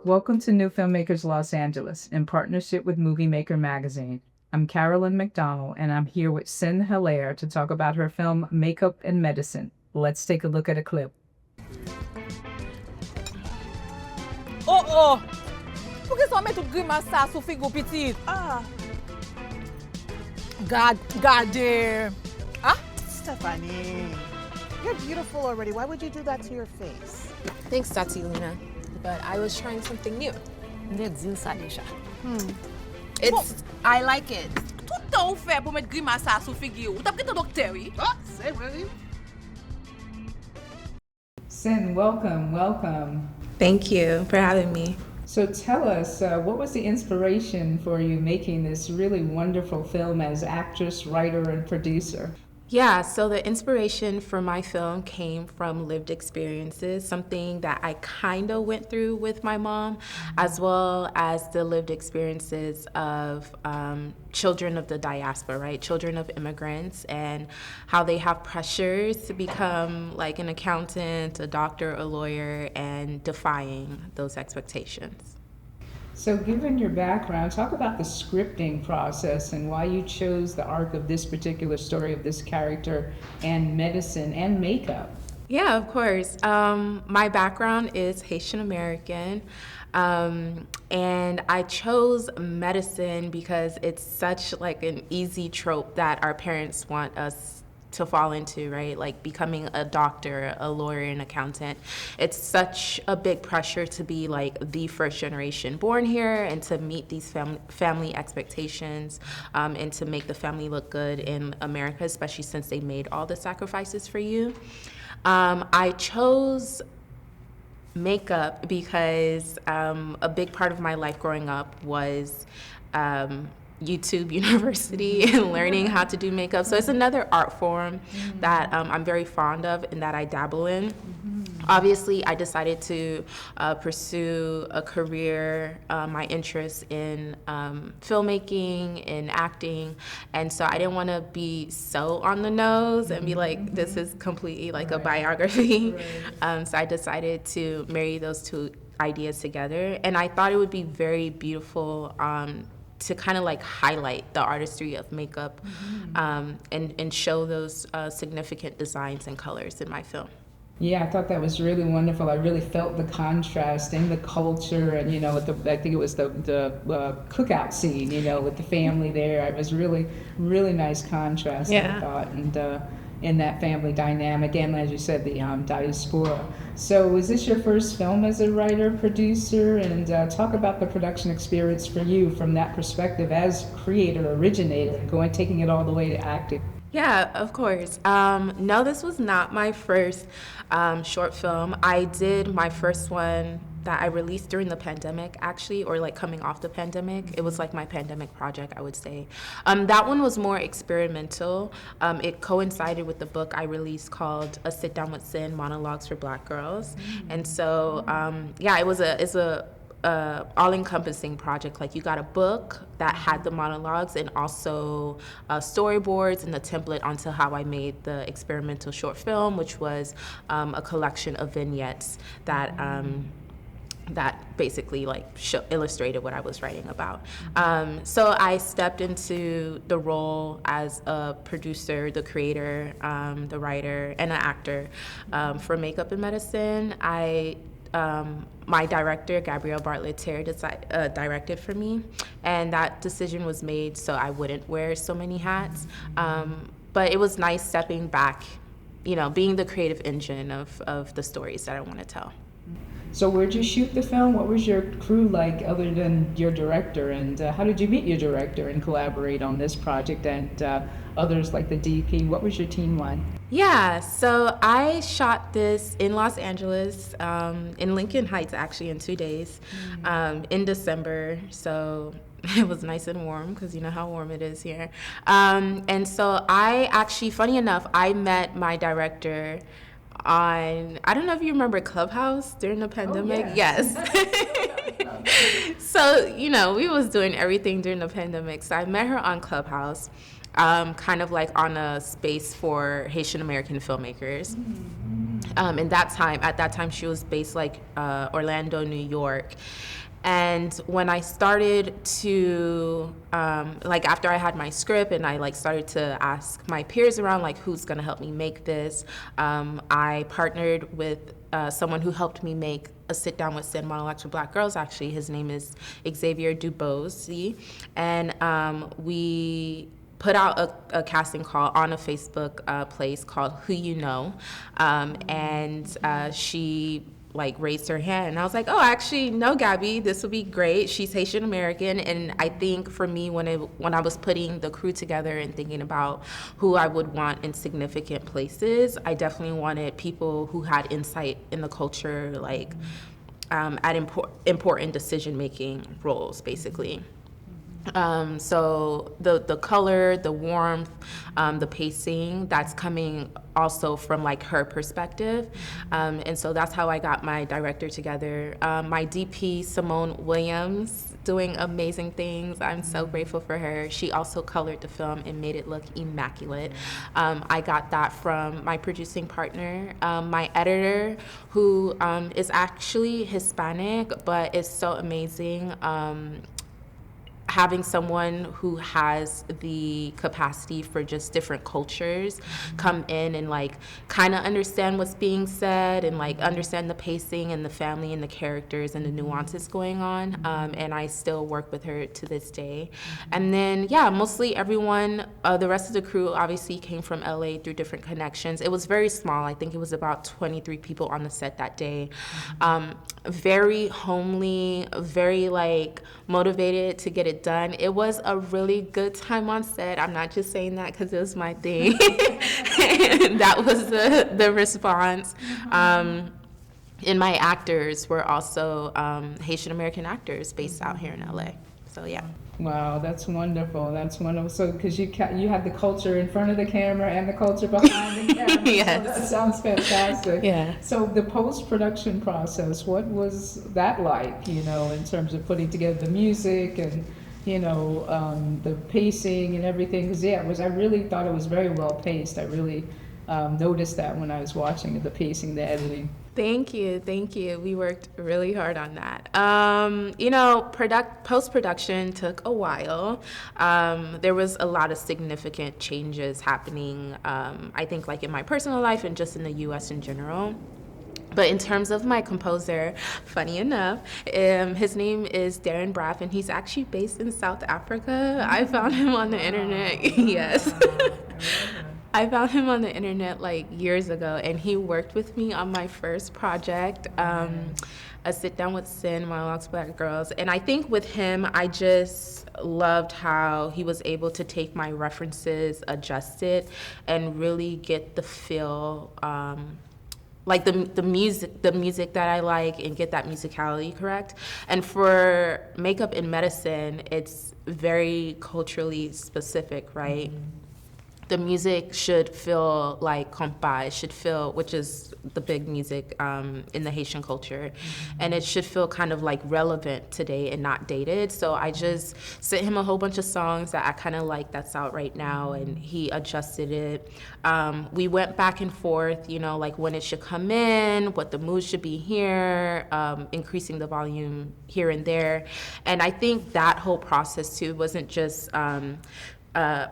Welcome to NewFilmmakers Los Angeles in partnership with Movie Maker magazine. I'm Carolyn McDonald, and I'm here with Sin Hilaire to talk about her film Makeup and Medicine. Let's take a look at a clip. Oh! Por que só mete o grimaçar sou figo petit? Gade. Stephanie, you're beautiful already. Why would you do that to your face? Thanks, Tati Luna. But I was trying something new. I like it. Tout tão fait pour mettre grimaçar sou figo. Ou tá pris ton docteur, oui? Say really? Sin, welcome. Thank you for having me. So tell us, what was the inspiration for you making this really wonderful film as actress, writer, and producer? Yeah, so the inspiration for my film came from lived experiences, something that I kind of went through with my mom, as well as the lived experiences of children of the diaspora, right? Children of immigrants, and how they have pressures to become like an accountant, a doctor, a lawyer, and defying those expectations. So given your background, talk about the scripting process and why you chose the arc of this particular story of this character and medicine and makeup. Yeah, of course. My background is Haitian American, and I chose medicine because it's such like an easy trope that our parents want us to fall into, right? Like becoming a doctor, a lawyer, an accountant. It's such a big pressure to be like the first generation born here and to meet these family expectations, and to make the family look good in America, especially since they made all the sacrifices for you. I chose makeup because a big part of my life growing up was YouTube University and learning how to do makeup. So it's another art form that I'm very fond of and that I dabble in. Obviously, I decided to pursue a career, my interest in filmmaking, in acting, and so I didn't want to be so on the nose and be like, this is completely like a biography. So I decided to marry those two ideas together, and I thought it would be very beautiful to kind of like highlight the artistry of makeup, and show those significant designs and colors in my film. Yeah, I thought that was really wonderful. I really felt the contrast in the culture, and with I think it was the cookout scene, with the family there. It was really nice contrast. Yeah. I thought, and in that family dynamic, and as you said, the diaspora. So, was this your first film as a writer, producer, and talk about the production experience for you from that perspective as creator, originator, taking it all the way to acting? Yeah, of course. No, this was not my first short film. I did my first one that I released during the pandemic, actually, or like coming off the pandemic. It was like my pandemic project, I would say. That one was more experimental. It coincided with the book I released called A Sit Down with Sin, Monologues for Black Girls. And so, it's a all-encompassing project. Like, you got a book that had the monologues and also storyboards and the template onto how I made the experimental short film, which was a collection of vignettes that basically like illustrated what I was writing about. So I stepped into the role as a producer, the creator, the writer, and an actor for Makeup and Medicine. My director, Gabrielle Bartlett-Terre, directed for me, and that decision was made so I wouldn't wear so many hats. But it was nice stepping back, being the creative engine of the stories that I want to tell. So where'd you shoot the film? What was your crew like other than your director? And how did you meet your director and collaborate on this project and others like the DP? What was your team like? Yeah, so I shot this in Los Angeles, in Lincoln Heights actually, in 2 days, in December. So it was nice and warm because you know how warm it is here. And so I actually, funny enough, I met my director on, I don't know if you remember Clubhouse during the pandemic. Oh, yes. So, we was doing everything during the pandemic. So I met her on Clubhouse, kind of like on a space for Haitian American filmmakers. at that time, she was based like Orlando, New York. And when I started to, like after I had my script and I like started to ask my peers around, like who's gonna help me make this, I partnered with someone who helped me make a sit down with Sin monologues for Black girls. Actually, his name is Xavier Dubose, and we put out a casting call on a Facebook place called Who You Know, and she like raised her hand, and I was like, oh, actually, no, Gabby, this will be great. She's Haitian American, and I think for me, when I was putting the crew together and thinking about who I would want in significant places, I definitely wanted people who had insight in the culture, like at important decision-making roles, basically. So the color, the warmth, the pacing, that's coming also from like her perspective. And so that's how I got my director together. My DP, Simone Williams, doing amazing things. I'm so grateful for her. She also colored the film and made it look immaculate. I got that from my producing partner. My editor, who is actually Hispanic, but is so amazing. Having someone who has the capacity for just different cultures come in and like kind of understand what's being said and like understand the pacing and the family and the characters and the nuances going on. And I still work with her to this day. And then, yeah, mostly everyone, the rest of the crew obviously came from LA through different connections. It was very small. I think it was about 23 people on the set that day. Very homely, very like motivated to get it done. It was a really good time on set. I'm not just saying that because it was my thing. That was the response. And my actors were also Haitian American actors based out here in LA. So yeah. Wow, that's wonderful. That's wonderful. So, because you have the culture in front of the camera and the culture behind the camera. Yes. So that sounds fantastic. Yeah. So the post-production process, what was that like, in terms of putting together the music and, the pacing and everything? Because, I really thought it was very well paced. I really noticed that when I was watching the pacing, the editing. Thank you. We worked really hard on that. Post-production took a while. There was a lot of significant changes happening, I think, like in my personal life and just in the U.S. in general. But in terms of my composer, funny enough, his name is Darren Braff, and he's actually based in South Africa. I found him on the internet. Yes. I found him on the internet like years ago, and he worked with me on my first project, a sit down with Sin, Monologues for Black Girls. And I think with him, I just loved how he was able to take my references, adjust it, and really get the feel, like the music that I like, and get that musicality correct. And for makeup in medicine, it's very culturally specific, right? The music should feel like compa. It should feel, which is the big music in the Haitian culture, and it should feel kind of like relevant today and not dated. So I just sent him a whole bunch of songs that I kind of like that's out right now, and he adjusted it. We went back and forth, like when it should come in, what the mood should be here, increasing the volume here and there. And I think that whole process too wasn't just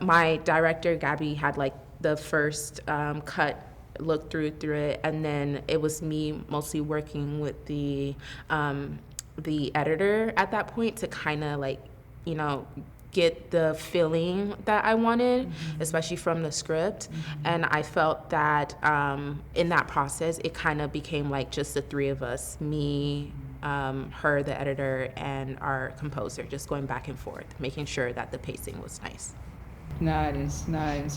my director, Gabby, had like the first cut, look through it, and then it was me mostly working with the editor at that point to kind of like, get the feeling that I wanted, especially from the script. And I felt that in that process, it kind of became like just the three of us, me, her, the editor, and our composer, just going back and forth, making sure that the pacing was nice. Nice.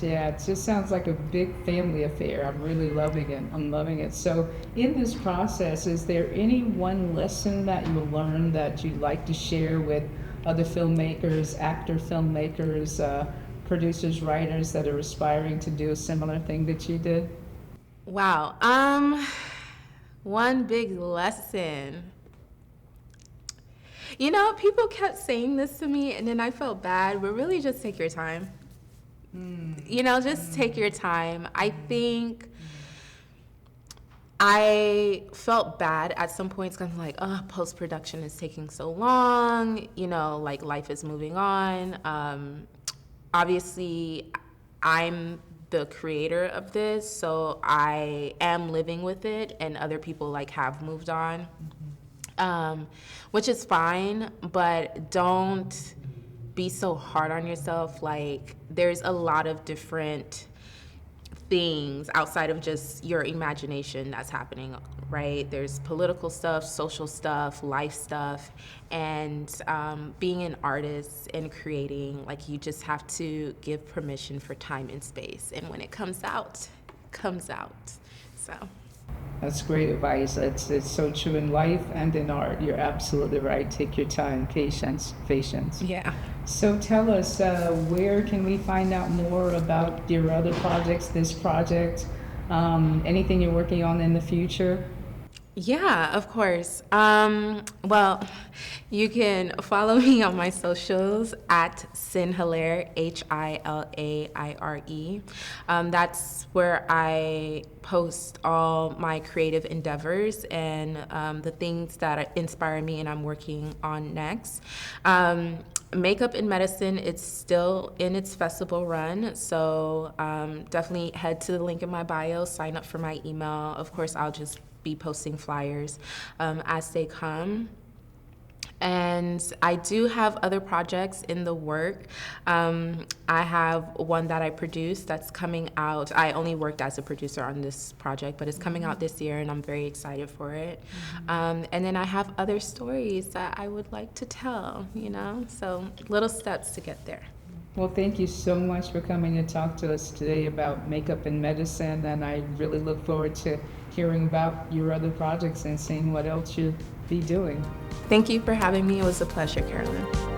Yeah, it just sounds like a big family affair. I'm really loving it. So in this process, is there any one lesson that you learned that you'd like to share with other filmmakers, filmmakers, producers, writers that are aspiring to do a similar thing that you did? Wow. One big lesson. People kept saying this to me, and then I felt bad, but really just take your time. Just take your time. I think I felt bad at some points because I'm like, oh, post-production is taking so long, you know, like life is moving on. Obviously, I'm the creator of this, so I am living with it, and other people like have moved on, which is fine, but don't be so hard on yourself. Like, there's a lot of different things outside of just your imagination that's happening, right? There's political stuff, social stuff, life stuff, and being an artist and creating, like, you just have to give permission for time and space, and when it comes out, comes out. So That's great advice. It's so true in life and in art. You're absolutely right. Take your time, patience. yeah. So tell us, where can we find out more about your other projects, this project, anything you're working on in the future? Yeah, of course. Well, you can follow me on my socials at Hilaire, Hilaire. That's where I post all my creative endeavors and the things that inspire me and I'm working on next. Makeup in Medicine, it's still in its festival run, so definitely head to the link in my bio, sign up for my email. Of course, I'll just be posting flyers as they come. And I do have other projects in the work. I have one that I produced that's coming out. I only worked as a producer on this project, but it's coming out this year, and I'm very excited for it. And then I have other stories that I would like to tell, you know? So little steps to get there. Well, thank you so much for coming to talk to us today about makeup and medicine, and I really look forward to hearing about your other projects and seeing what else you'll be doing. Thank you for having me. It was a pleasure, Carolyn.